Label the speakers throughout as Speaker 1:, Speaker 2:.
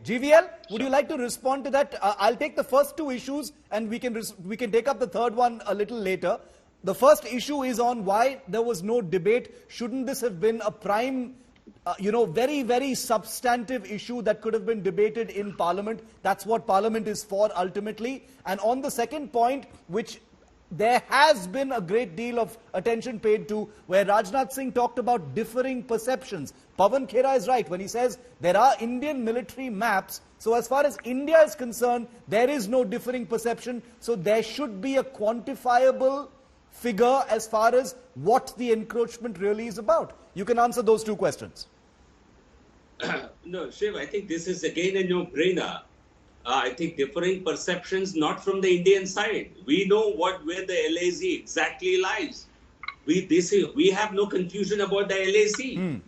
Speaker 1: GVL, would you like to respond to that? I'll take the first two issues and we can take up the third one a little later. The first issue is on why there was no debate. Shouldn't this have been a prime, very, very substantive issue that could have been debated in Parliament? That's what Parliament is for ultimately. And on the second point, which there has been a great deal of attention paid to, where Rajnath Singh talked about differing perceptions. Pawan Khera is right when he says there are Indian military maps. So as far as India is concerned, there is no differing perception. So there should be a quantifiable figure as far as what the encroachment really is about. You can answer those two questions.
Speaker 2: No, Shiv, I think this is again a no-brainer. I think differing perceptions not from the Indian side. We know where the LAC exactly lies. We have no confusion about the LAC.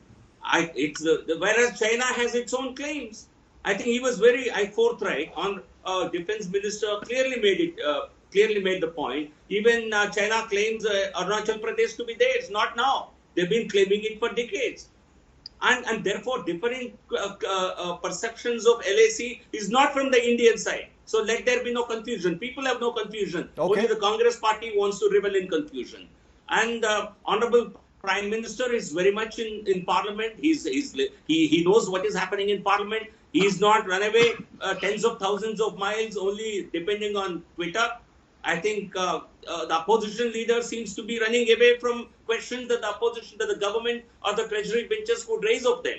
Speaker 2: Whereas China has its own claims. I think he was very forthright on defense minister clearly made the point. Even China claims Arunachal Pradesh to be there. It's not now. They've been claiming it for decades. And therefore, differing perceptions of LAC is not from the Indian side. So let there be no confusion. People have no confusion. Okay. Only the Congress party wants to revel in confusion. And Honorable Prime Minister is very much in Parliament. He knows what is happening in Parliament. He's not run away tens of thousands of miles only depending on Twitter. I think the opposition leader seems to be running away from questions that the government or the treasury benches could raise of them.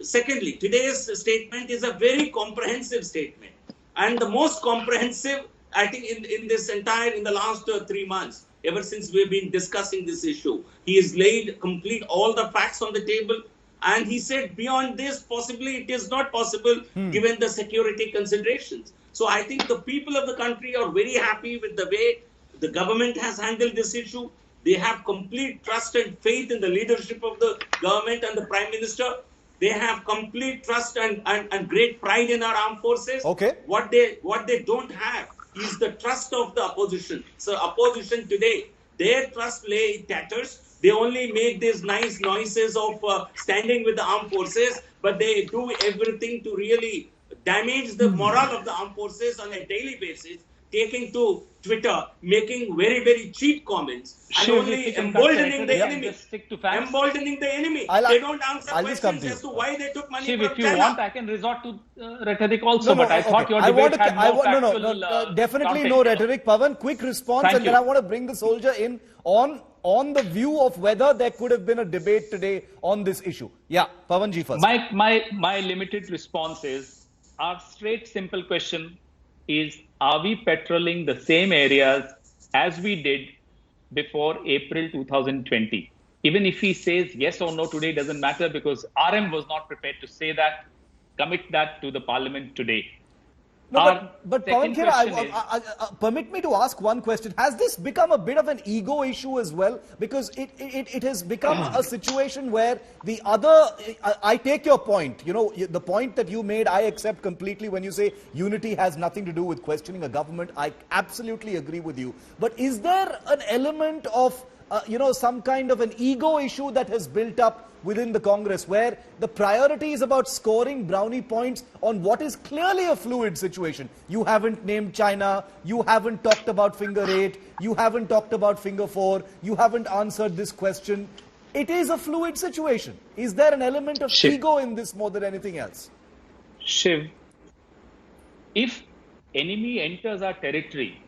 Speaker 2: Secondly, today's statement is a very comprehensive statement, and the most comprehensive, I think, in the last 3 months, ever since we've been discussing this issue. He has laid complete all the facts on the table, and he said beyond this, possibly it is not possible given the security considerations. So I think the people of the country are very happy with the way the government has handled this issue. They have complete trust and faith in the leadership of the government and the Prime Minister. They have complete trust and great pride in our armed forces.
Speaker 1: Okay.
Speaker 2: What they don't have is the trust of the opposition. So opposition today, their trust lay in tatters. They only make these nice noises of standing with the armed forces, but they do everything to really damage the morale of the armed forces on a daily basis, taking to Twitter, making very, very cheap comments, and only emboldening the enemy. Emboldening the enemy. They don't answer questions as to why they took money from China.
Speaker 3: If you want, I can resort to rhetoric also, but I thought your debate had more factual...
Speaker 1: Definitely no rhetoric. Pawan, quick response, and then I want to bring the soldier in on the view of whether there could have been a debate today on this issue. Yeah, Pawan ji first.
Speaker 3: My limited response is, our straight, simple question is, are we patrolling the same areas as we did before April 2020? Even if he says yes or no today, doesn't matter, because RM was not prepared to say that. Commit that to the Parliament today.
Speaker 1: No, but Pawan Khera, permit me to ask one question. Has this become a bit of an ego issue as well? Because it has become a situation where the other... I take your point. The point that you made, I accept completely when you say unity has nothing to do with questioning a government. I absolutely agree with you. But is there an element of, some kind of an ego issue that has built up within the Congress, where the priority is about scoring brownie points on what is clearly a fluid situation? You haven't named China, you haven't talked about Finger 8, you haven't talked about Finger 4, you haven't answered this question. It is a fluid situation. Is there an element of ego in this more than anything else?
Speaker 3: Shiv, if enemy enters our territory,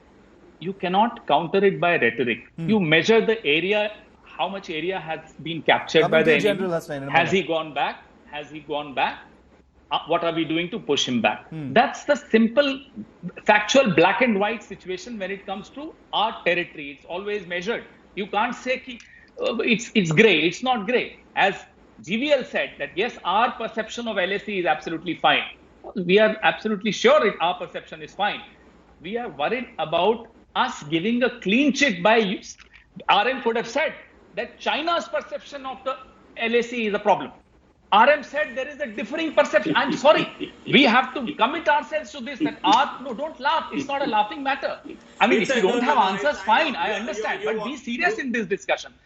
Speaker 3: you cannot counter it by rhetoric. You measure the area, how much area has been captured by the enemy. Has he gone back? Has he gone back? What are we doing to push him back? That's the simple, factual, black and white situation when it comes to our territory. It's always measured. You can't say it's grey. It's not grey. As GVL said, that yes, our perception of LAC is absolutely fine. We are absolutely sure our perception is fine. We are worried about us giving a clean chit by RM could have said that China's perception of the LAC is a problem. RM said there is a differing perception. I'm sorry. We have to commit ourselves to this. No, don't laugh. It's not a laughing matter. I mean, if you don't have answers, fine. I understand. But be serious in this discussion.